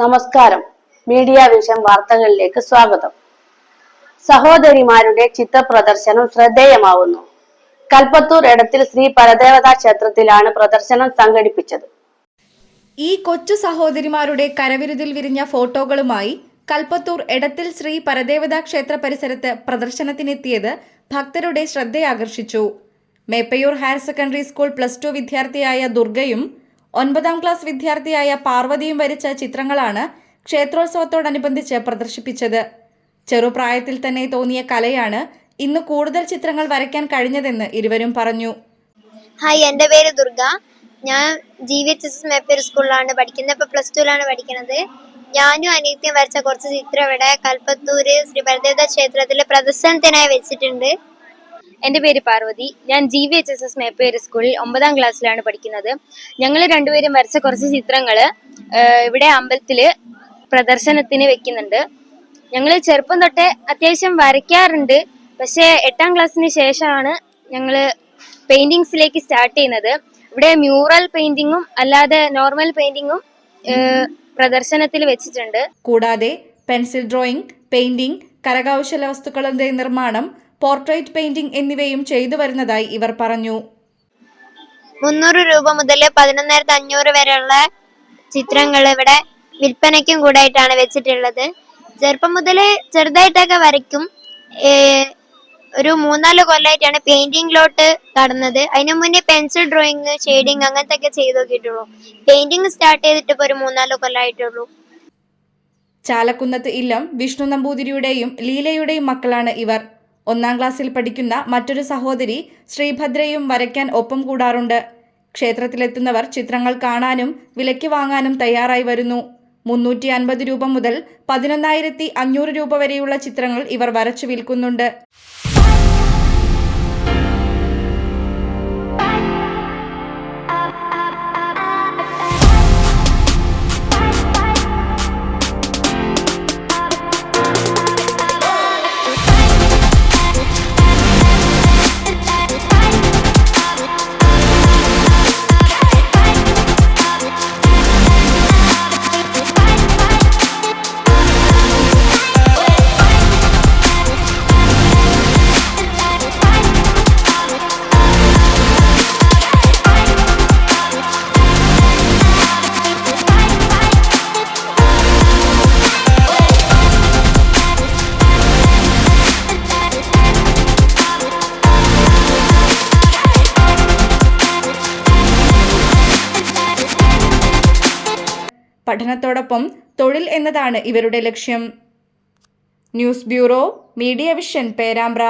നമസ്കാരം. Media vision വാർത്തകളിലേക്ക് സ്വാഗതം. സഹോദരിമാരുടെ ചിത്രപ്രദർശനം ശ്രദ്ധേയമാവുന്നു. കൽപ്പത്തൂർ എടത്തിൽ ശ്രീ പരദേവതാ ക്ഷേത്രത്തിലാണ് പ്രദർശനം സംഘടിപ്പിച്ചത്. ഈ കൊച്ചു സഹോദരിമാരുടെ കരവിരുതിൽ വിരിഞ്ഞ ഫോട്ടോകളുമായി കൽപ്പത്തൂർ എടത്തിൽ ശ്രീ പരദേവതാ ക്ഷേത്ര പരിസരത്ത് പ്രദർശനത്തിനെത്തിയത് ഭക്തരുടെ ശ്രദ്ധയാകർഷിച്ചു. മേപ്പയൂർ ഹയർ സെക്കൻഡറി സ്കൂൾ +2 വിദ്യാർത്ഥിയായ ദുർഗയും 9ാം ക്ലാസ് വിദ്യാർത്ഥിയായ പാർവതിയും വരച്ച ചിത്രങ്ങളാണ് ക്ഷേത്രോത്സവത്തോടനുബന്ധിച്ച് പ്രദർശിപ്പിച്ചത്. ചെറുപ്രായത്തിൽ തന്നെ തോന്നിയ കലയാണ് ഇന്ന് കൂടുതൽ ചിത്രങ്ങൾ വരയ്ക്കാൻ കഴിഞ്ഞതെന്ന് ഇരുവരും പറഞ്ഞു. ഹായ്, എൻ്റെ പേര് ദുർഗ. ഞാൻ GVHS മേപ്പയൂർ സ്കൂളിലാണ് പഠിക്കുന്നത്. ഇപ്പോൾ +2ലാണ് പഠിക്കുന്നത്. ഞാനും അനിയത്തിയും വരച്ച കുറച്ച് ചിത്രം ഇവിടെ കൽപ്പത്തൂര് ശ്രീ പരദേവതാ ക്ഷേത്രത്തിൽ പ്രദർശനത്തിനായി വെച്ചിട്ടുണ്ട്. എൻ്റെ പേര് പാർവതി. ഞാൻ GVHS മേപ്പയൂർ സ്കൂളിൽ 9ാം ക്ലാസ്സിലാണ് പഠിക്കുന്നത്. ഞങ്ങൾ രണ്ടുപേരും വരച്ച കുറച്ച് ചിത്രങ്ങൾ ഇവിടെ അമ്പലത്തിൽ പ്രദർശനത്തിന് വെക്കുന്നുണ്ട്. ഞങ്ങൾ ചെറുപ്പം തൊട്ടേ അത്യാവശ്യം വരയ്ക്കാറുണ്ട്. പക്ഷേ 8ാം ക്ലാസ്സിന് ശേഷമാണ് ഞങ്ങൾ പെയിൻറ്റിങ്സിലേക്ക് സ്റ്റാർട്ട് ചെയ്യുന്നത്. ഇവിടെ മ്യൂറൽ പെയിൻറ്റിങ്ങും അല്ലാതെ നോർമൽ പെയിൻറ്റിങ്ങും പ്രദർശനത്തിൽ വെച്ചിട്ടുണ്ട്. കൂടാതെ പെൻസിൽ ഡ്രോയിങ്, പെയിന്റിംഗ്, കരകൗശല വസ്തുക്കളുടെ നിർമ്മാണം, പോർട്രേറ്റ് പെയിന്റിംഗ് എന്നിവയും ചെയ്തു വരുന്നതായി ഇവർ പറഞ്ഞു. 300 രൂപ മുതൽ 11,500 വരെയുള്ള ചിത്രങ്ങൾ ഇവിടെ വിൽപ്പനയ്ക്കും കൂടായിട്ടാണ് വെച്ചിട്ടുള്ളത്. ചെറുപ്പം മുതൽ ചെറുതായിട്ടൊക്കെ വരയ്ക്കും. ഒരു 3-4 കൊല്ലമായിട്ടാണ് പെയിന്റിങ്ങിലോട്ട് കടന്നത്. അതിനു മുന്നേ പെൻസിൽ ഡ്രോയിങ്, ഷെയ്ഡിങ് അങ്ങനത്തെ ഒക്കെ ചെയ്ത് നോക്കിയിട്ടുള്ളൂ. പെയിന്റിങ് സ്റ്റാർട്ട് ചെയ്തിട്ട് ഇപ്പോൾ ഒരു 3-4 കൊല്ലമായിട്ടുള്ളൂ. ചാലക്കുന്നത്ത് ഇല്ലം വിഷ്ണു നമ്പൂതിരിയുടെയും ലീലയുടെയും മക്കളാണ് ഇവർ. 1ാം ക്ലാസ്സിൽ പഠിക്കുന്ന മറ്റൊരു സഹോദരി ശ്രീഭദ്രയും വരയ്ക്കാൻ ഒപ്പം കൂടാറുണ്ട്. ക്ഷേത്രത്തിലെത്തുന്നവർ ചിത്രങ്ങൾ കാണാനും വിലയ്ക്ക് വാങ്ങാനും തയ്യാറായി വരുന്നു. 350 രൂപ മുതൽ 11,500 രൂപ വരെയുള്ള ചിത്രങ്ങൾ ഇവർ വരച്ചു വിൽക്കുന്നുണ്ട്. പഠനത്തോടൊപ്പം തൊഴിൽ എന്നതാണ് ഇവരുടെ ലക്ഷ്യം. News bureau, media vision, Perambra.